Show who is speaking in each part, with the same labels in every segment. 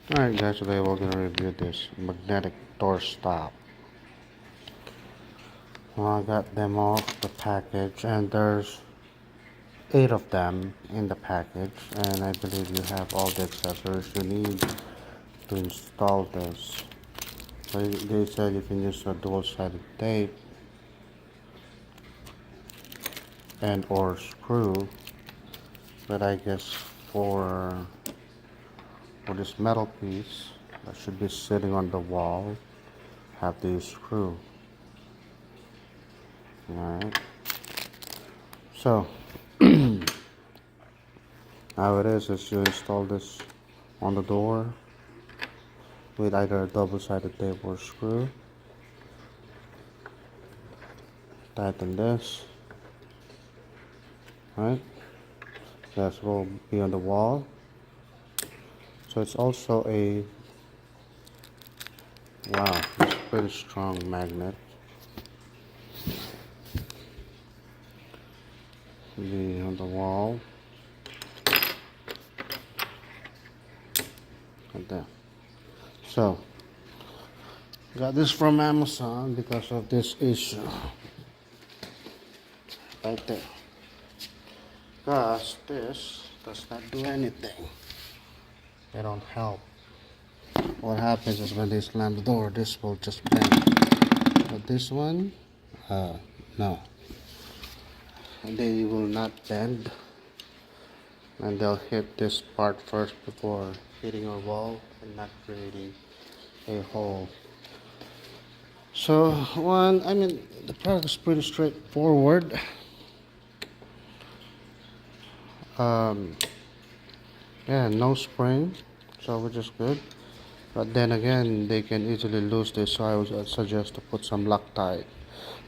Speaker 1: Alright guys, today we're gonna review this magnetic door stop. Well, I got them off the package and there's 8 of them in the package, and I believe you have all the accessories you need to install this. So they said you can use a dual-sided tape and or screw, but I guess for this metal piece that should be sitting on the wall, have to use screw. Alright, so how it is you install this on the door with either a double-sided tape or screw. Tighten this. Right, this will be on the wall. So it's also a it's a pretty strong magnet. Be on the wall like that. So got this from Amazon because of this issue right there, because this does not do anything. They don't help. What happens is when they slam the door, this will just bend, but this one no, they will not bend, and they'll hit this part first before hitting our wall and not creating a hole. So the product is pretty straightforward. Yeah, no spring, so which is good. But then again, they can easily lose this, so I would suggest to put some Loctite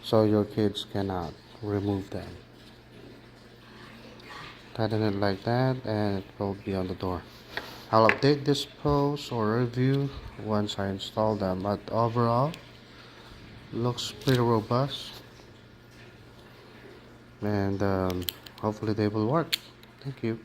Speaker 1: so your kids cannot remove them. Tighten it like that and it will be on the door. I'll update this post or review once I install them, but overall looks pretty robust, and hopefully they will work. Thank you.